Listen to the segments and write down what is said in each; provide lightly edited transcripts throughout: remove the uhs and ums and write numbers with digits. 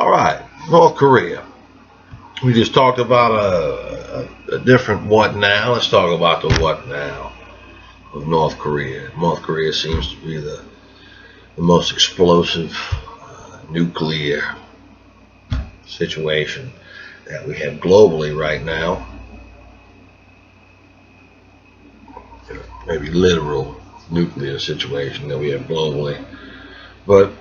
All right, North Korea. We just talked about a different what now. Let's talk about the what now of North Korea. North Korea seems to be the most explosive nuclear situation that we have globally right now. Maybe literal nuclear situation that we have globally. But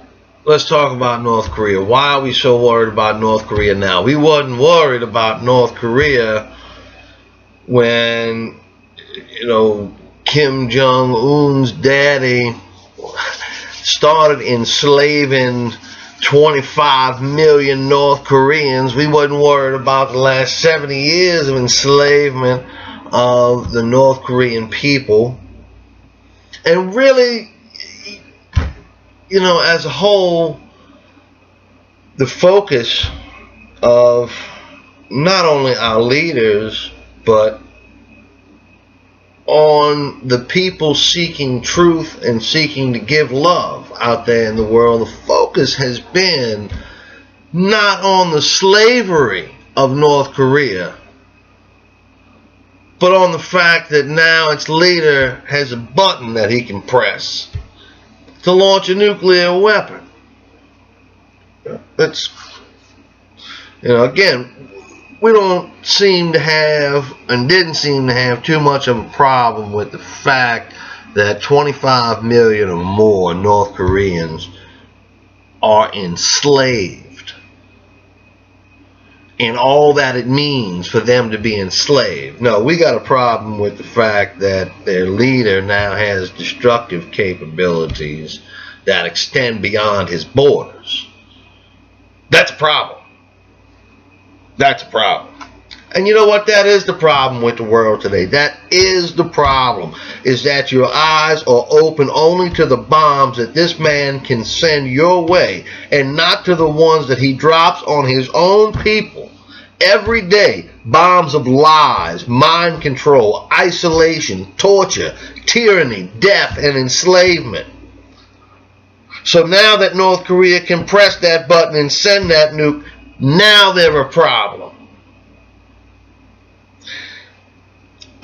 let's talk about North Korea. Why are we so worried about North Korea now? We wasn't worried about North Korea when, Kim Jong-un's daddy started enslaving 25 million North Koreans. We wasn't worried about the last 70 years of enslavement of the North Korean people. And really, as a whole, the focus of not only our leaders, but on the people seeking truth and seeking to give love out there in the world, the focus has been not on the slavery of North Korea, but on the fact that now its leader has a button that he can press to launch a nuclear weapon. That's, again, we don't seem to have, and didn't seem to have, too much of a problem with the fact that 25 million or more North Koreans are enslaved, and all that it means for them to be enslaved. No, we got a problem with the fact that their leader now has destructive capabilities that extend beyond his borders. That's a problem. That's a problem. And you know what? That is the problem with the world today. That is the problem, is that your eyes are open only to the bombs that this man can send your way, and not to the ones that he drops on his own people every day. Bombs of lies, mind control, isolation, torture, tyranny, death, and enslavement. So now that North Korea can press that button and send that nuke, now they're a problem.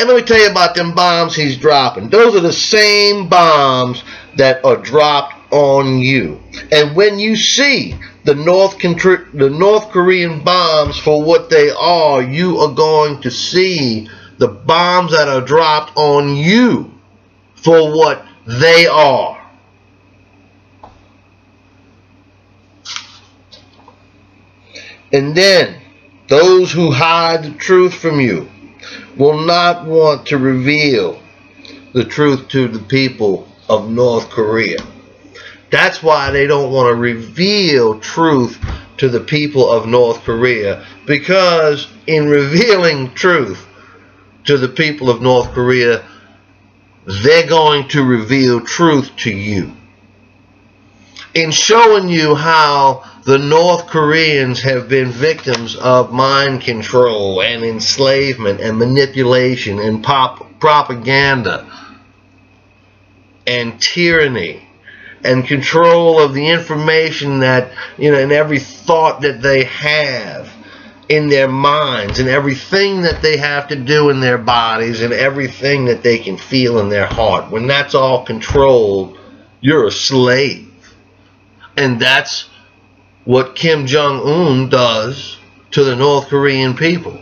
And let me tell you about them bombs he's dropping. Those are the same bombs that are dropped on you. And when you see the North Korean bombs for what they are, you are going to see the bombs that are dropped on you for what they are. And then those who hide the truth from you will not want to reveal the truth to the people of North Korea. That's why they don't want to reveal truth to the people of North Korea, because in revealing truth to the people of North Korea, they're going to reveal truth to you. In showing you how the North Koreans have been victims of mind control and enslavement and manipulation and propaganda and tyranny and control of the information that, and every thought that they have in their minds and everything that they have to do in their bodies and everything that they can feel in their heart. When that's all controlled, you're a slave. And that's what Kim Jong-un does to the North Korean people.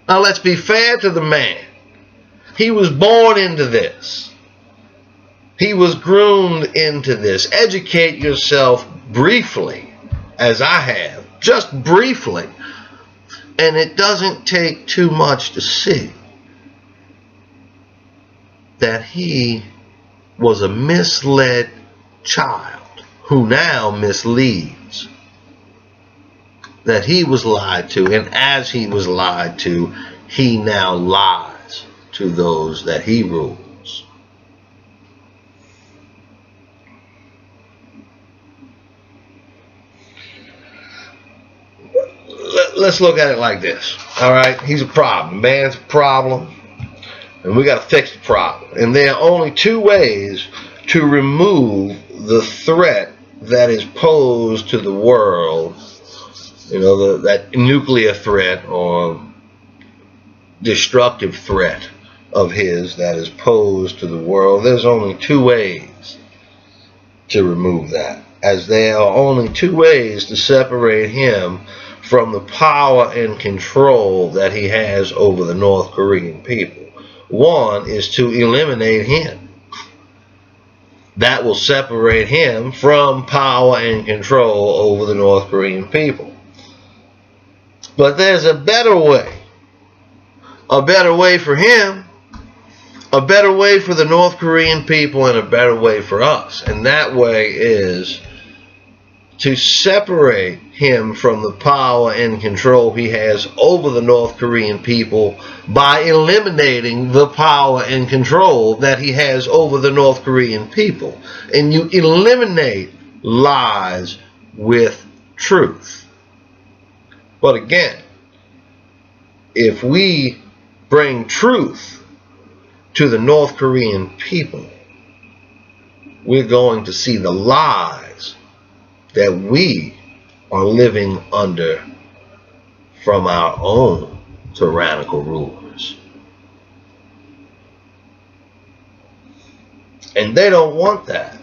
Now let's be fair to the man. He was born into this. He was groomed into this. Educate yourself briefly, as I have, just briefly. And it doesn't take too much to see that he was a misled child who now misleads. That he was lied to, and as he was lied to, he now lies to those that he rules. Let's look at it like this. All right, he's a problem. Man's a problem, and we got to fix the problem. And there are only two ways to remove the threat that is posed to the world You know, that nuclear threat or destructive threat of his that is posed to the world. There's only two ways to remove that, as there are only two ways to separate him from the power and control that he has over the North Korean people. One is to eliminate him. That will separate him from power and control over the North Korean people. But there's a better way. A better way for him, a better way for the North Korean people, and a better way for us. And that way is to separate him from the power and control he has over the North Korean people by eliminating the power and control that he has over the North Korean people. And you eliminate lies with truth. But again, if we bring truth to the North Korean people, we're going to see the lies that we are living under from our own tyrannical rulers. And they don't want that.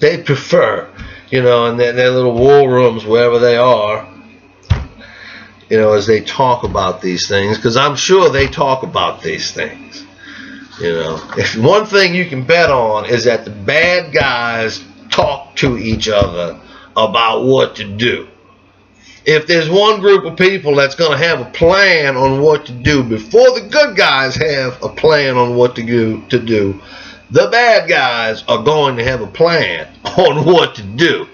They prefer, you know, in their little war rooms, wherever they are, you know, as they talk about these things, because I'm sure they talk about these things. You know, if one thing you can bet on is that the bad guys talk to each other about what to do. If there's one group of people that's going to have a plan on what to do before the good guys have a plan on what to do, the bad guys are going to have a plan on what to do.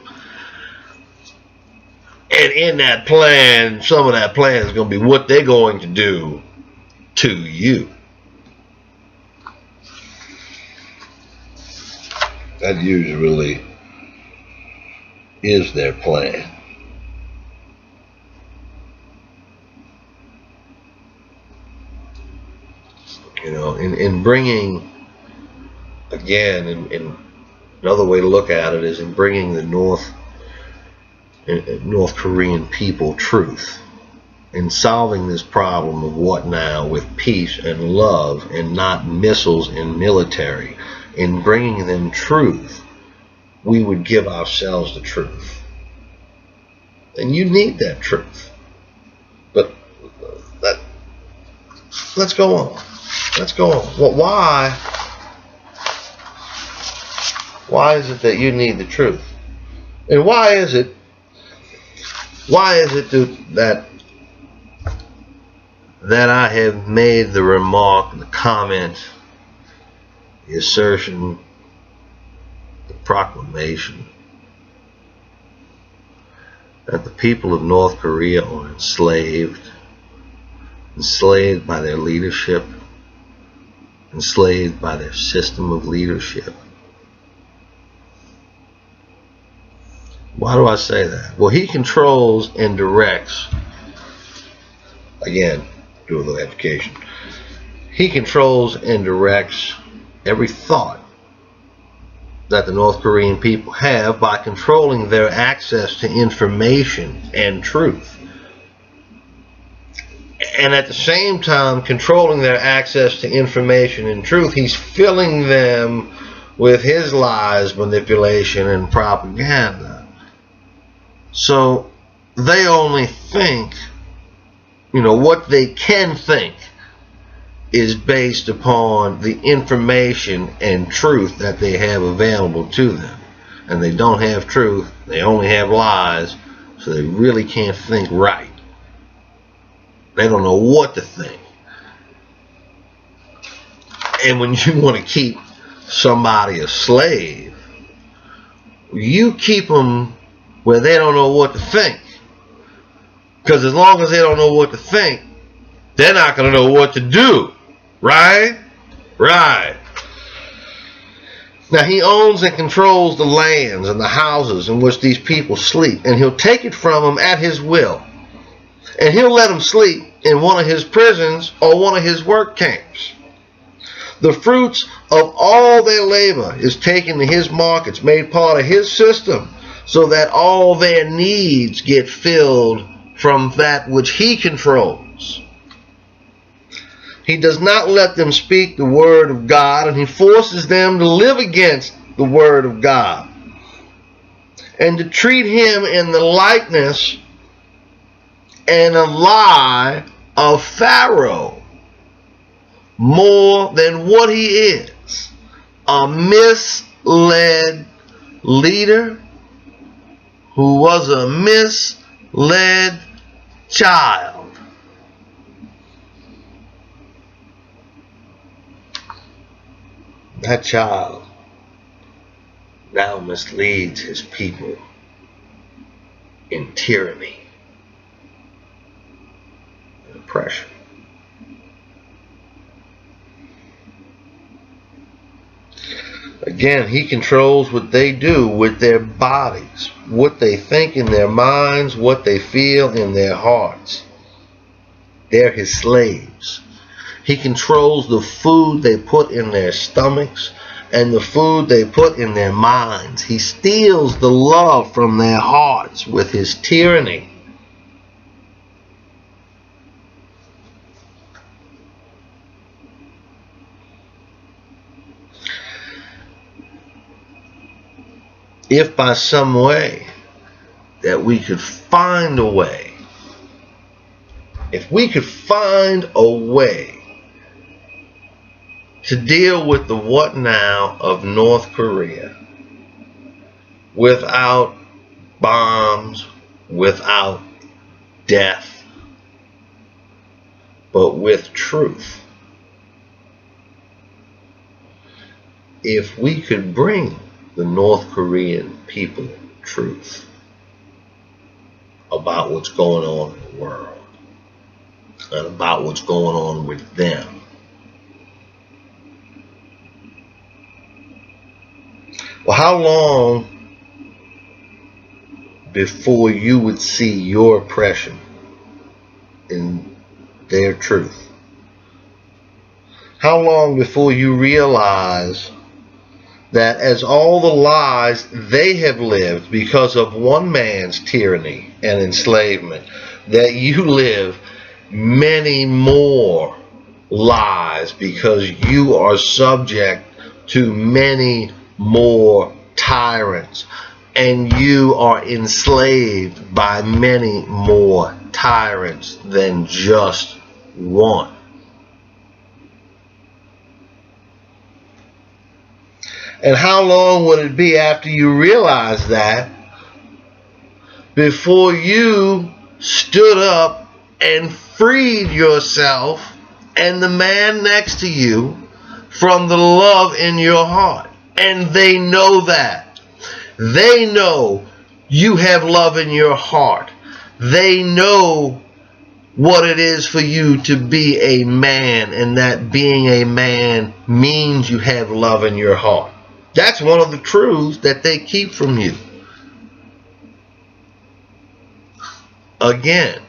And in that plan, some of that plan is going to be what they're going to do to you. That usually is their plan. You know, in bringing, again, in another way to look at it is in bringing the North Korean people truth, in solving this problem of what now with peace and love and not missiles and military, in bringing them truth, we would give ourselves the truth. And you need that truth. But let's go on. Let's go on. Well, why is it that you need the truth? And why is it that I have made the remark, the comment, the assertion, the proclamation that the people of North Korea are enslaved by their leadership, enslaved by their system of leadership? Why do I say that? Well, he controls and directs, again, do a little education. He controls and directs every thought that the North Korean people have by controlling their access to information and truth. And at the same time, controlling their access to information and truth, he's filling them with his lies, manipulation, and propaganda. So they only think, you know, what they can think is based upon the information and truth that they have available to them. And they don't have truth, they only have lies, so they really can't think right. They don't know what to think. And when you want to keep somebody a slave, you keep them where they don't know what to think. Because as long as they don't know what to think, they're not going to know what to do. Right? Right. Now, he owns and controls the lands and the houses in which these people sleep, and he'll take it from them at his will. And he'll let them sleep in one of his prisons or one of his work camps. The fruits of all their labor is taken to his markets, made part of his system, so that all their needs get filled from that which he controls. He does not let them speak the word of God, and he forces them to live against the word of God and to treat him in the likeness and a lie of Pharaoh more than what he is, a misled leader who was a misled child. That child now misleads his people in tyranny and oppression. Again, he controls what they do with their bodies, what they think in their minds, what they feel in their hearts. They're his slaves. He controls the food they put in their stomachs and the food they put in their minds. He steals the love from their hearts with his tyranny. If by some way that we could find a way, if we could find a way to deal with the what now of North Korea without bombs, without death, but with truth. If we could bring the North Korean people truth about what's going on in the world and about what's going on with them, well, how long before you would see your oppression in their truth? How long before you realize that as all the lies they have lived because of one man's tyranny and enslavement, that you live many more lies because you are subject to many more tyrants, and you are enslaved by many more tyrants than just one. And how long would it be after you realize that before you stood up and freed yourself and the man next to you from the love in your heart? And they know that. They know you have love in your heart. They know what it is for you to be a man, and that being a man means you have love in your heart. That's one of the truths that they keep from you. Again,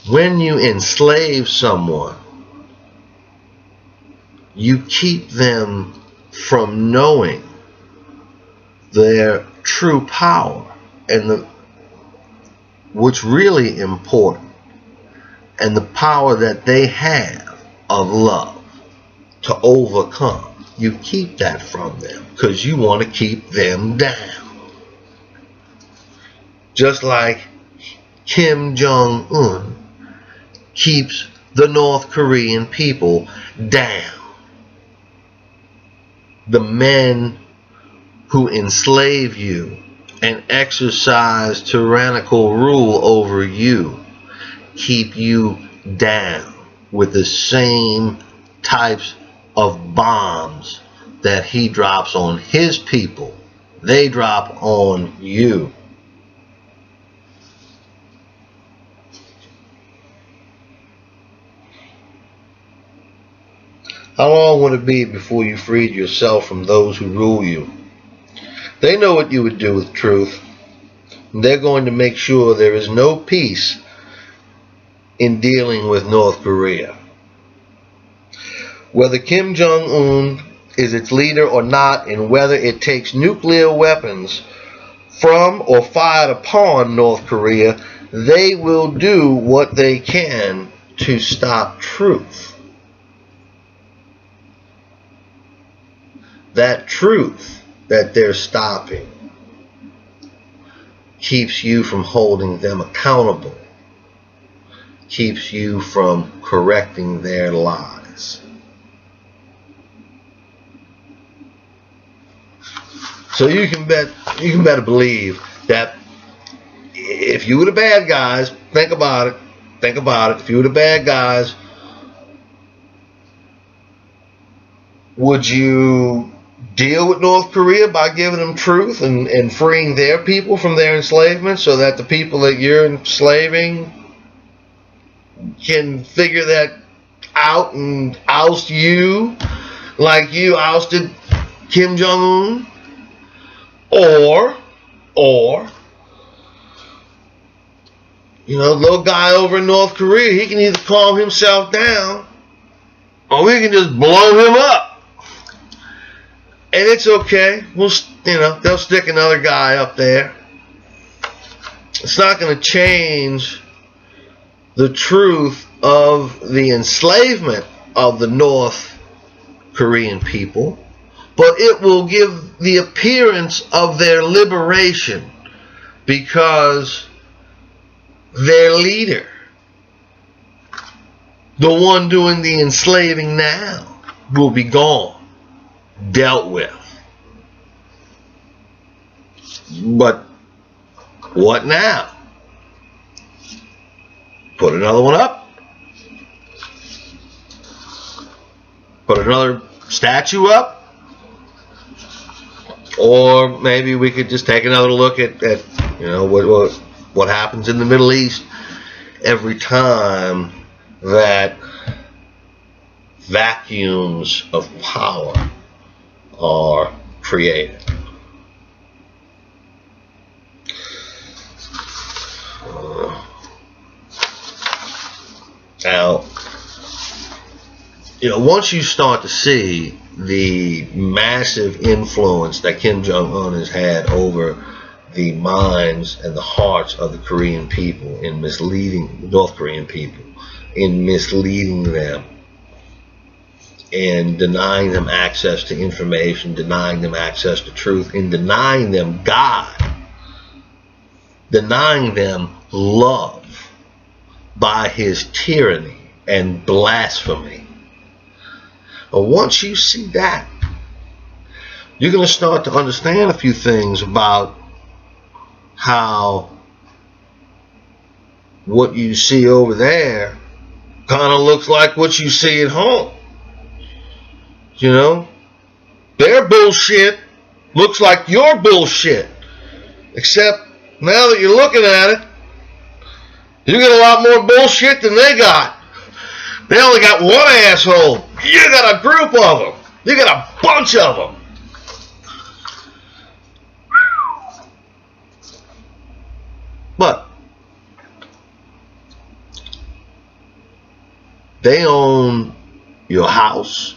when you enslave someone, you keep them from knowing their true power and what's really important, and the power that they have of love to overcome. You keep that from them because you want to keep them down. Just like Kim Jong-un keeps the North Korean people down. The men who enslave you and exercise tyrannical rule over you keep you down with the same types of bombs that he drops on his people. They drop on you. How long would it be before you freed yourself from those who rule you? They know what you would do with truth. They're going to make sure there is no peace in dealing with North Korea. Whether Kim Jong-un is its leader or not, and whether it takes nuclear weapons from or fired upon North Korea, they will do what they can to stop truth. That truth that they're stopping keeps you from holding them accountable, keeps you from correcting their lies. So you can better believe that if you were the bad guys, think about it. If you were the bad guys, would you deal with North Korea by giving them truth and freeing their people from their enslavement so that the people that you're enslaving can figure that out and oust you like you ousted Kim Jong-un? Or, you know, little guy over in North Korea, he can either calm himself down or we can just blow him up. And it's okay. They'll stick another guy up there. It's not going to change the truth of the enslavement of the North Korean people, but it will give the appearance of their liberation because their leader, the one doing the enslaving now, will be gone, dealt with. But what now? Put another one up? Put another statue up? Or maybe we could just take another look at what happens in the Middle East every time that vacuums of power are created. Now, once you start to see the massive influence that Kim Jong-un has had over the minds and the hearts of the Korean people in misleading the North Korean people, in misleading them and denying them access to information, denying them access to truth, and denying them God, denying them love by his tyranny and blasphemy. But once you see that, you're going to start to understand a few things about how what you see over there kind of looks like what you see at home. Their bullshit looks like your bullshit. Except now that you're looking at it, you get a lot more bullshit than they got. They only got one asshole. You got a group of them. You got a bunch of them. But they own your house.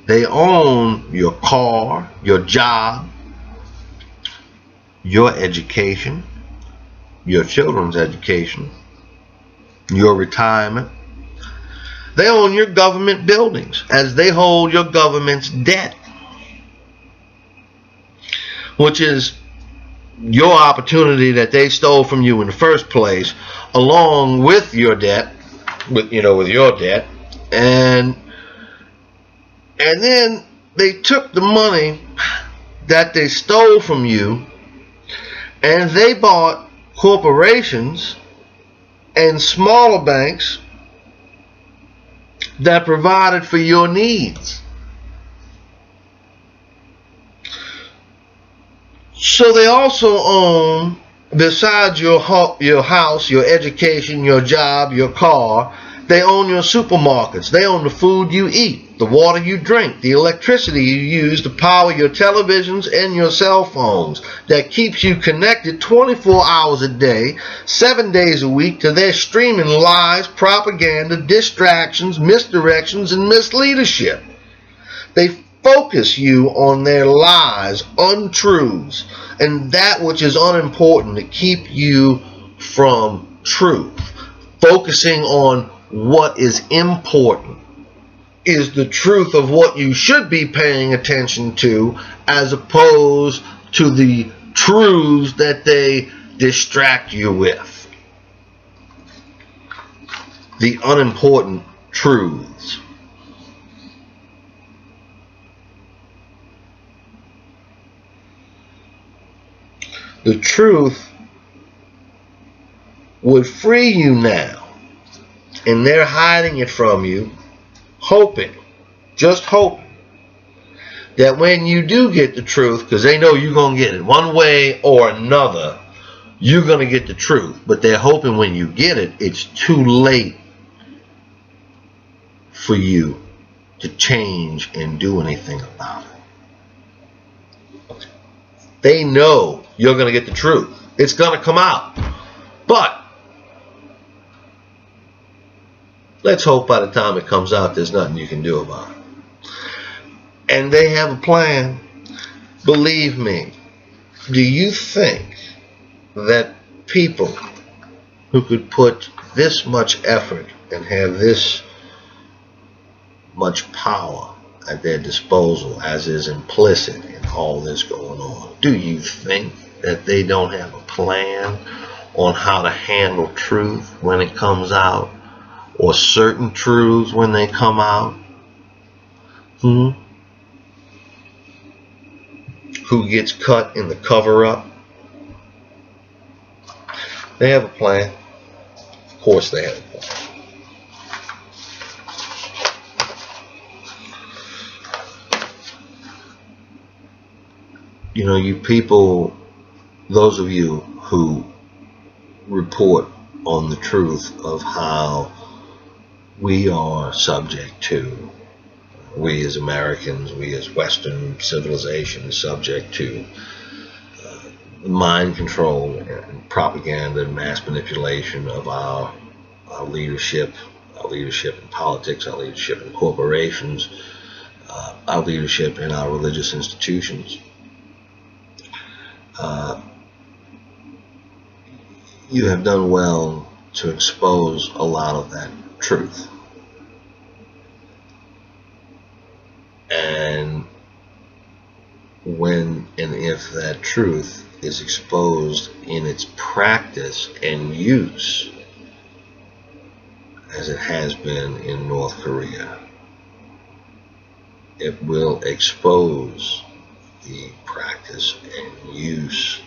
They own your car, your job, your education, your children's education, your retirement. They own your government buildings as they hold your government's debt, which is your opportunity that they stole from you in the first place, along with your debt, with your debt, and then they took the money that they stole from you and they bought corporations and smaller banks that provided for your needs. So they also own, besides your house, your education, your job, your car, they own your supermarkets. They own the food you eat, the water you drink, the electricity you use to power your televisions and your cell phones that keeps you connected 24 hours a day, 7 days a week to their streaming lies, propaganda, distractions, misdirections, and misleadership. They focus you on their lies, untruths, and that which is unimportant to keep you from truth. Focusing on what is important is the truth of what you should be paying attention to, as opposed to the truths that they distract you with. The unimportant truths. The truth would free you now, and they're hiding it from you, hoping, just hoping, that when you do get the truth, because they know you're going to get it one way or another, you're going to get the truth. But they're hoping when you get it, it's too late for you to change and do anything about it. They know you're going to get the truth. It's going to come out. But let's hope by the time it comes out, there's nothing you can do about it. And they have a plan. Believe me, do you think that people who could put this much effort and have this much power at their disposal, as is implicit in all this going on, do you think that they don't have a plan on how to handle truth when it comes out, or certain truths when they come out? Who gets cut in the cover-up? They have a plan. Of course they have a plan. You know, you people, those of you who report on the truth of how we are subject to, we as Americans, we as Western civilization, subject to mind control and propaganda and mass manipulation of our leadership in politics, our leadership in corporations, our leadership in our religious institutions. You have done well to expose a lot of that truth. And when and if that truth is exposed in its practice and use, as it has been in North Korea, it will expose the practice and use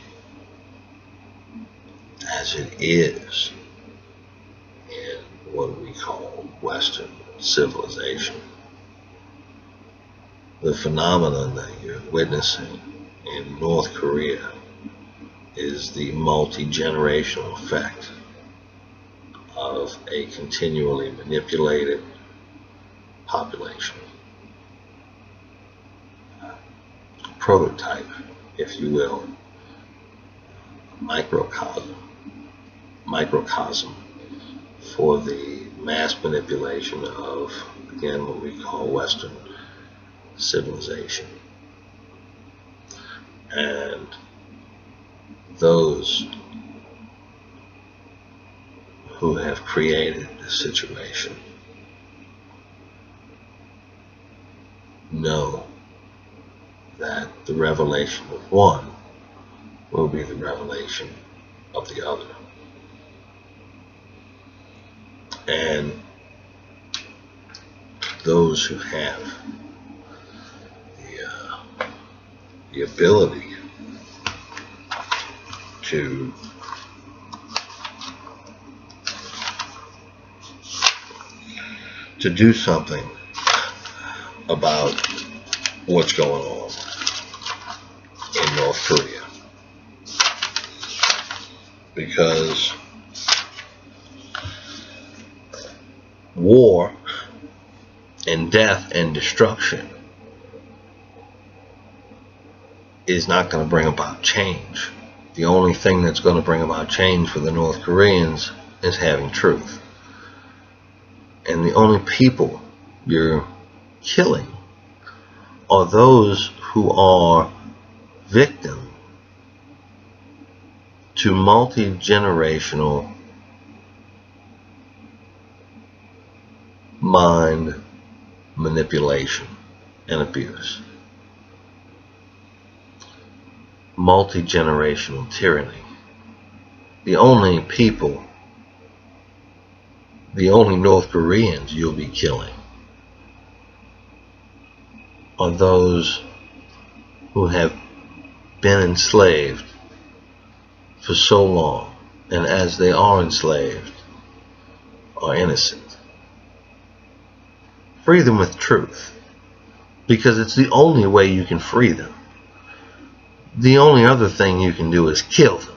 as it is in what we call Western civilization. The phenomenon that you're witnessing in North Korea is the multi-generational effect of a continually manipulated population. Prototype, if you will, microcosm for the mass manipulation of, again, what we call Western civilization. And those who have created this situation know that the revelation of one will be the revelation of the other. And those who have the ability to do something about what's going on in North Korea, because war and death and destruction is not going to bring about change. The only thing that's going to bring about change for the North Koreans is having truth. And the only people you're killing are those who are victim to multi-generational mind manipulation and abuse. Multi-generational tyranny. The only North Koreans you'll be killing are those who have been enslaved for so long, and as they are enslaved, are innocent. Free them with truth, because it's the only way you can free them. The only other thing you can do is kill them.